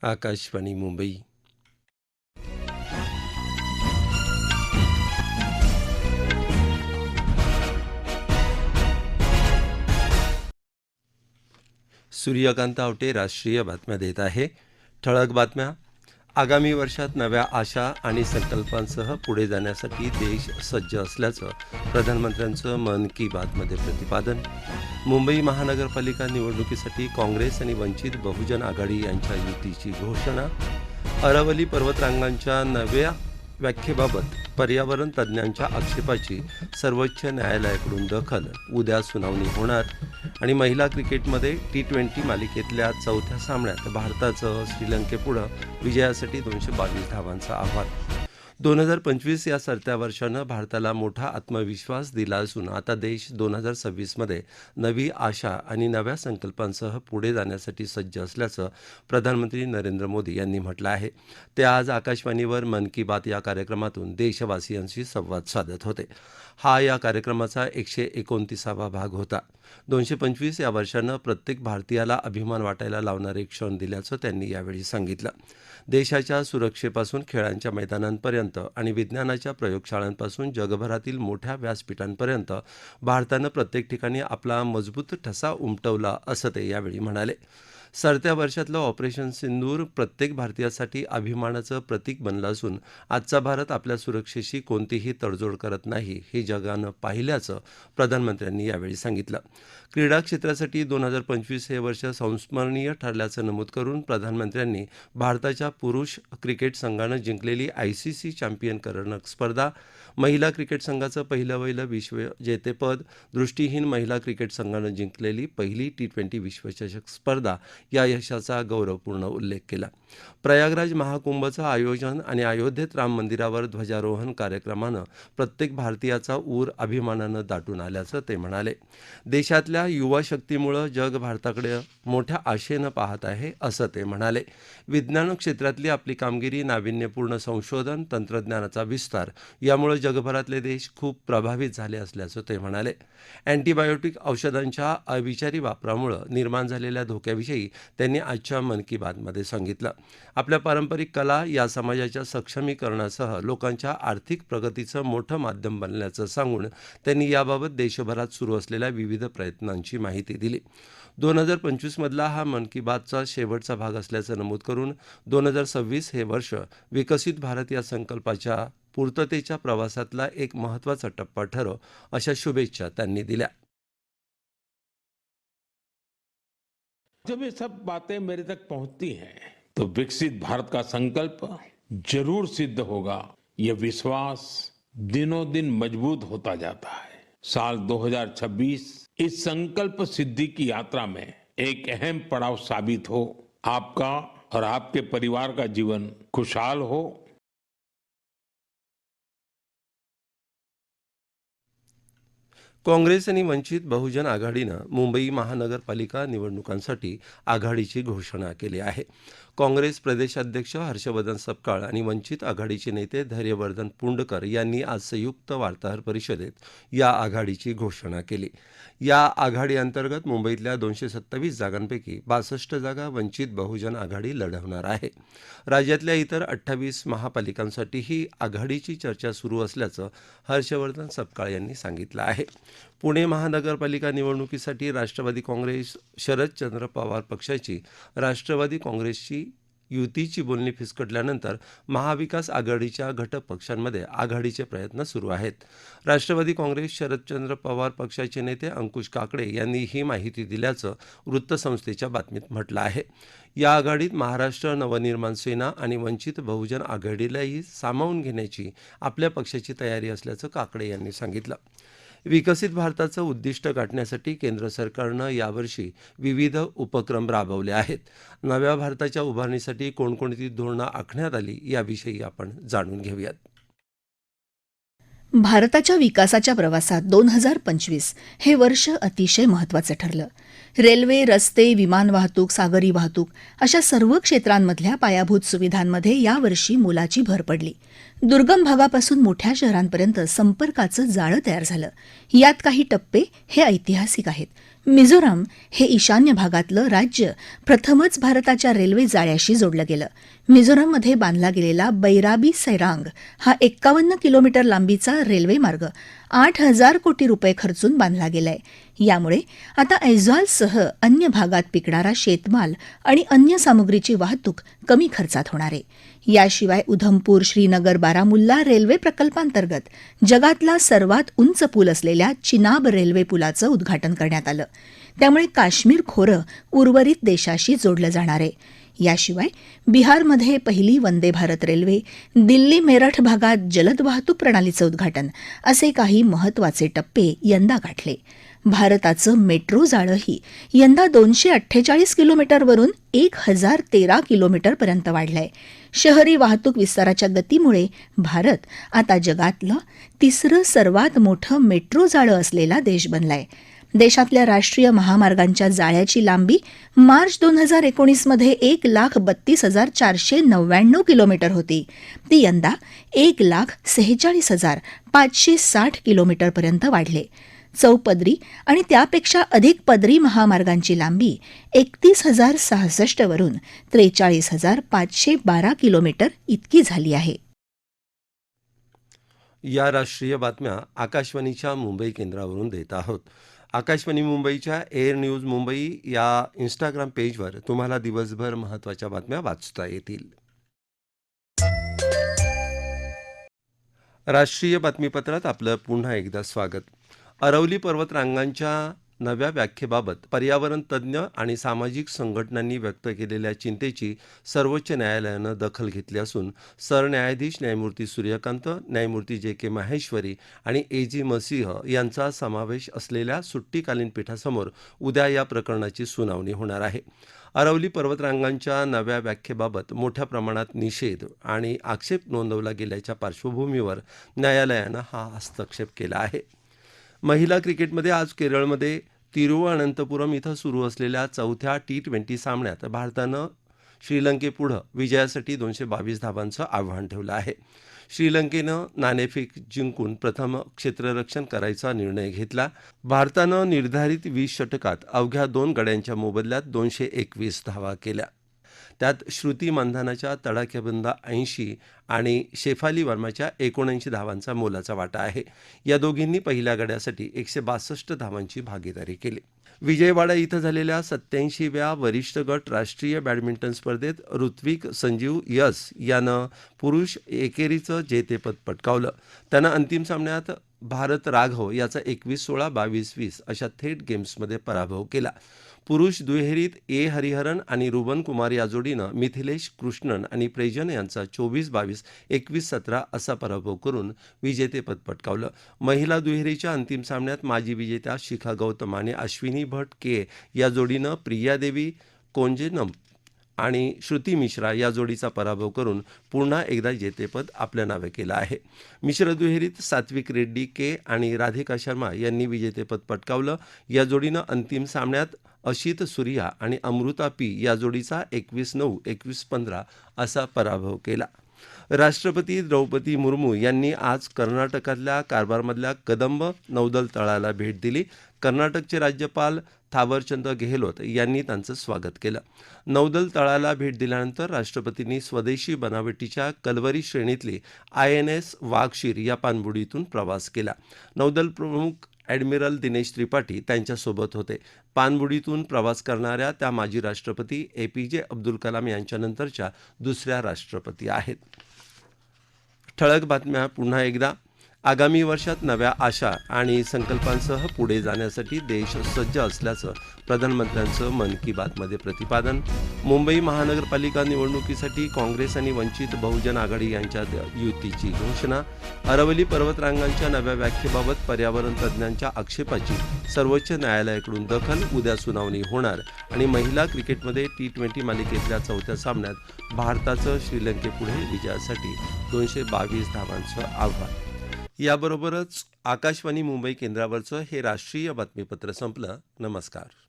आकाशवाणी मुंबई. सूर्यकांत आवटे राष्ट्रीय बातम्या देत आहे. ठळक बातम्या. आगामी वर्षात नव्या आशा आणि संकल्पांसह पुढे जाण्यासाठी देश सज्ज असल्याचं प्रधानमंत्र्यांचं मन की बातमध्ये प्रतिपादन. मुंबई महानगरपालिका निवडणुकीसाठी काँग्रेस आणि वंचित बहुजन आघाडी यांच्या युतीची घोषणा. अरवली पर्वतरांगांच्या नव्या व्याख्येबाबत पर्यावरण तज्ज्ञांच्या आक्षेपाची सर्वोच्च न्यायालयाकडून दखल. उद्या सुनावणी होणार. आणि महिला क्रिकेटमध्ये T20 मालिकेतल्या चौथ्या सामन्यात भारताचं श्रीलंकेपुढं विजयासाठी 222 धावांचं आव्हान. 2025 या सरत्या वर्षानं भारताला मोठा आत्मविश्वास दिला असून आता देश 2026मध्ये नवी आशा आणि नव्या संकल्पांसह पुढे जाण्यासाठी सज्ज असल्याचं प्रधानमंत्री नरेंद्र मोदी यांनी म्हटलं आहे. ते आज आकाशवाणीवर मन की बात या कार्यक्रमातून देशवासियांशी संवाद साधत होते. हा या कार्यक्रमाचा 129वा भाग होता. 225 या वर्षानं प्रत्येक भारतीयाला अभिमान वाटायला लावणारे क्षण दिल्याचं त्यांनी यावेळी सांगितलं. देशाच्या सुरक्षेपासून खेळांच्या मैदानांपर्यंत आणि विज्ञानाच्या प्रयोगशाळांपासून जगभरातील मोठ्या व्यासपीठांपर्यंत भारतानं प्रत्येक ठिकाणी आपला मजबूत ठसा उमटवला असं ते यावेळी म्हणाले. सरत्या वर्षातलं ऑपरेशन सिंदूर प्रत्येक भारतीयासाठी अभिमानाचं प्रतीक बनलं असून आजचा भारत आपल्या सुरक्षेशी कोणतीही तडजोड करत नाही हे जगानं पाहिल्याचं प्रधानमंत्र्यांनी यावेळी सांगितलं. क्रीडा क्षेत्रासाठी 2025 हे वर्ष संस्मरणीय ठरल्याचं नमूद करून प्रधानमंत्र्यांनी भारताच्या पुरुष क्रिकेट संघानं जिंकलेली ICC चॅम्पियन करंडक स्पर्धा, महिला क्रिकेट संघाचं पहिलं विश्वजेतेपद, दृष्टीहीन महिला क्रिकेट संघानं जिंकलेली पहिली T20 विश्वचषक स्पर्धा या यशाचा गौरवपूर्ण उल्लेख केला. प्रयागराज महाकुंभचं आयोजन आणि अयोध्येत राम मंदिरावर ध्वजारोहण कार्यक्रमानं प्रत्येक भारतीयाचा ऊर अभिमानानं दाटून आल्याचं ते म्हणाले. देशातल्या युवा शक्तीमुळं जग भारताकडे मोठ्या आशेनं पाहत आहे असं ते म्हणाले. विज्ञान क्षेत्रातली आपली कामगिरी, नाविन्यपूर्ण संशोधन, तंत्रज्ञानाचा विस्तार यामुळे जगभरातले देश खूप प्रभावित झाले असल्याचं ते म्हणाले. अँटीबायोटिक औषधांच्या अविचारी वापरामुळे निर्माण झालेल्या धोक्याविषयी त्यांनी आजच्या मन की बातमध्ये सांगितलं. आपल्या पारंपरिक कला या समाजाच्या सक्षमीकरणासह लोकांच्या आर्थिक प्रगतीचं मोठं माध्यम बनल्याचं सांगून त्यांनी याबाबत देशभरात सुरू असलेल्या विविध प्रयत्नांची माहिती दिली. 2025 मधला हा मन की बातचा शेवटचा भाग असल्याचं नमूद करून 2026 हे वर्ष विकसित भारत या संकल्पाच्या पूर्ततेच्या प्रवासातला एक महत्त्वाचा टप्पा ठरो अशा शुभेच्छा त्यांनी दिल्या. जब ये सब बातें मेरे तक पहुंचती हैं तो विकसित भारत का संकल्प जरूर सिद्ध होगा. ये विश्वास दिनों दिन मजबूत होता जाता है. साल 2026 इस संकल्प सिद्धि की यात्रा में एक अहम पड़ाव साबित हो. आपका और आपके परिवार का जीवन खुशहाल हो. काँग्रेस आणि वंचित बहुजन आघाडीनं मुंबई महानगरपालिका निवडणुकांसाठी आघाडीची घोषणा केली आहे. काँग्रेस प्रदेशाध्यक्ष हर्षवर्धन सपकाळ आणि वंचित आघाडीचे नेते धैर्यवर्धन पुंडकर यांनी आज संयुक्त वार्ताहर परिषदेत या आघाडीची घोषणा केली. या आघाडीअंतर्गत मुंबईतल्या 227 जागांपैकी 62 जागा वंचित बहुजन आघाडी लढवणार आहे. राज्यातल्या इतर 28 महापालिकांसाठीही आघाडीची चर्चा सुरू असल्याचं हर्षवर्धन सपकाळ यांनी सांगितलं आहे. पुणे महानगरपालिका निवडणुकीसाठी राष्ट्रवादी काँग्रेस, शरदचंद्र पवार पक्षाची राष्ट्रवादी काँग्रेसची युतीची बोलणी फिसकटल्यानंतर महाविकास आघाडीच्या घटक पक्षांमध्ये आघाडीचे प्रयत्न सुरू आहेत. राष्ट्रवादी काँग्रेस शरदचंद्र पवार पक्षाचे नेते अंकुश काकडे यांनी ही माहिती दिल्याचं वृत्तसंस्थेच्या बातमीत म्हटलं आहे. या आघाडीत महाराष्ट्र नवनिर्माण सेना आणि वंचित बहुजन आघाडीलाही सामावून घेण्याची आपल्या पक्षाची तयारी असल्याचं काकडे यांनी सांगितलं. विकसित भारताचं उद्दिष्ट गाठण्यासाठी केंद्र सरकारनं यावर्षी विविध उपक्रम राबवले आहेत. नव्या भारताच्या उभारणीसाठी कोणकोणती धोरणं आखण्यात आली याविषयी आपण जाणून घेऊयात. भारताच्या विकासाच्या प्रवासात 2025 हे वर्ष अतिशय महत्त्वाचं ठरलं. रेल्वे, रस्ते, विमान वाहतूक, सागरी वाहतूक अशा सर्व क्षेत्रांमधल्या पायाभूत सुविधांमध्ये यावर्षी मोलाची भर पडली. दुर्गम भागापासून मोठ्या शहरांपर्यंत संपर्काचं जाळं तयार झालं. यात काही टप्पे हे ऐतिहासिक आहेत, मिझोराम हे ईशान्य भागातलं राज्य प्रथमच भारताच्या रेल्वे जाळ्याशी जोडलं गेलं. मिझोराममध्ये बांधला गेलेला बैराबी सैरांग हा 51 किलोमीटर लांबीचा रेल्वे मार्ग 8,000 कोटी रुपये खर्चून बांधला गेलाय. यामुळे आता ऐझॉलसह अन्य भागात पिकणारा शेतमाल आणि अन्य सामुग्रीची वाहतूक कमी खर्चात होणार आहे. याशिवाय उधमपूर श्रीनगर बारामुल्ला रेल्वे प्रकल्पांतर्गत जगातला सर्वात उंच पूल असलेल्या चिनाब रेल्वे पुलाचं उद्घाटन करण्यात आलं. त्यामुळे काश्मीर खोरं उर्वरित देशाशी जोडलं जाणार आहे. याशिवाय बिहारमध्ये पहिली वंदे भारत रेल्वे, दिल्ली मेरठ भागात जलद वाहतूक प्रणालीचं उद्घाटन असे काही महत्त्वाचे टप्पे यंदा गाठले. भारताचं मेट्रो जाळंही यंदा 248 किलोमीटरवरून 1,013 किलोमीटरपर्यंत वाढलंय. शहरी वाहतूक विस्ताराच्या गतीमुळे भारत आता जगातलं तिसरं सर्वात मोठं मेट्रो जाळं असलेला देश बनलाय. देशातल्या राष्ट्रीय महामार्गांच्या जाळ्याची लांबी मार्च 2019 मध्ये 1,32,499 किलोमीटर होती. ती यंदा 1,46,560 किलोमीटरपर्यंत वाढले. चौपदरी आणि त्यापेक्षा अधिक पदरी महामार्गांची लांबी 31,066 वरून 43,512 किलोमीटर इतकी झाली आहे. या राष्ट्रीय बातम्या आकाशवाणीच्या मुंबई केंद्रावरून देत आहोत. आकाशवाणी मुंबईच्या एअर न्यूज मुंबई या इंस्टाग्राम पेजवर तुम्हाला दिवसभर महत्त्वाच्या बातम्या वाचता येतील. राष्ट्रीय बातमीपत्रात आपलं पुन्हा एकदा स्वागत. अरवली पर्वतरांगांच्या नव्या व्याख्येबाबत पर्यावरण तज्ज्ञ आणि सामाजिक संघटनांनी व्यक्त केलेल्या चिंतेची सर्वोच्च न्यायालयानं दखल घेतली असून सरन्यायाधीश न्यायमूर्ती सूर्यकांत, न्यायमूर्ती जे.के. माहेश्वरी आणि ए.जी. मसीह यांचा समावेश असलेल्या सुट्टीकालीन पीठासमोर उद्या या प्रकरणाची सुनावणी होणार आहे. अरवली पर्वतरांगांच्या नव्या व्याख्येबाबत मोठ्या प्रमाणात निषेध आणि आक्षेप नोंदवला गेल्याच्या पार्श्वभूमीवर न्यायालयानं हा हस्तक्षेप केला आहे. महिला क्रिकेटमध्ये आज केरळमध्ये तिरुवअनंतपुरम इथं सुरू असलेल्या चौथ्या T20 सामन्यात भारतानं श्रीलंकेपुढं विजयासाठी 222 धावांचं आव्हान ठेवलं आहे. श्रीलंकेनं नाणेफेक जिंकून प्रथम क्षेत्ररक्षण करायचा निर्णय घेतला. भारतानं निर्धारित 20 षटकात अवघ्या 2 गड्यांच्या मोबदल्यात 221 धावा केल्या. त्यात श्रुती मंधानाच्या तडाख्याबंद 80 आणि शेफाली वर्माच्या 79 धावांचा मोलाचा वाटा आहे. या दोघींनी पहिल्या गड्यासाठी 162 धावांची भागीदारी केली. विजयवाडा इथं झालेल्या 87व्या वरिष्ठ गट राष्ट्रीय बॅडमिंटन स्पर्धेत ऋत्विक संजीव यस यानं पुरुष एकेरीचं जेतेपद पटकावलं. त्यानं अंतिम सामन्यात भारत राघव याचा 21-16, 22-20 अशा थेट गेम्समध्ये पराभव केला. पुरुष दुहेरीत ए हरिहरन आणि रुबन कुमार या जोडीनं मिथिलेश कृष्णन आणि प्रेजन यांचा 24-22, 21-17 असा पराभव करून विजेतेपद पटकावलं. महिला दुहेरीच्या अंतिम सामन्यात माजी विजेत्या शिखा गौतम आणि अश्विनी भट के या जोडीनं प्रियादेवी कोंजेनम आणि श्रुती मिश्रा या जोडीचा पराभव करून पुन्हा एकदा जेतेपद आपल्या नावे केलं आहे. मिश्र दुहेरीत सात्विक रेड्डी के आणि राधिका शर्मा यांनी विजेतेपद पटकावलं. या जोडीनं अंतिम सामन्यात अशित सूर्या आणि अमृता पी या जोडीचा 21-9, 21-15 असा पराभव केला. राष्ट्रपती द्रौपदी मुर्मू यांनी आज कर्नाटकातल्या कारवारमधल्या कदंब नौदल तळाला भेट दिली. कर्नाटकचे राज्यपाल थावरचंद गेहलोत यांनी त्यांचं स्वागत केलं. नौदल तळाला भेट दिल्यानंतर राष्ट्रपतींनी स्वदेशी बनावटीच्या कलवरी श्रेणीतली INS वाघशीर या पाणबुडीतून प्रवास केला. नौदल प्रमुख ॲडमिरल दिनेश त्रिपाठी त्यांच्यासोबत होते. पाणबुडीतून प्रवास करणाऱ्या त्या माजी राष्ट्रपती APJ अब्दुल कलाम यांच्यानंतरच्या दुसऱ्या राष्ट्रपती आहेत. ठळक बातम्या पुन्हा एकदा. आगामी वर्षात नव्या आशा आणि संकल्पांसह पुढे जाण्यासाठी देश सज्ज असल्याचं प्रधानमंत्र्यांचं मन की बातमध्ये प्रतिपादन. मुंबई महानगरपालिका निवडणुकीसाठी काँग्रेस आणि वंचित बहुजन आघाडी यांच्यात युतीची घोषणा. अरवली पर्वतरांगांच्या नव्या व्याख्येबाबत पर्यावरण तज्ज्ञांच्या आक्षेपाची सर्वोच्च न्यायालयाकडून दखल, उद्या सुनावणी होणार. आणि महिला क्रिकेटमध्ये T20 मालिकेतल्या चौथ्या सामन्यात भारताचं श्रीलंकेपुढे विजयासाठी 222 धावांचं आव्हान. याबरोबरच आकाशवाणी मुंबई केंद्रावरचं हे राष्ट्रीय बातमीपत्र संपलं. नमस्कार.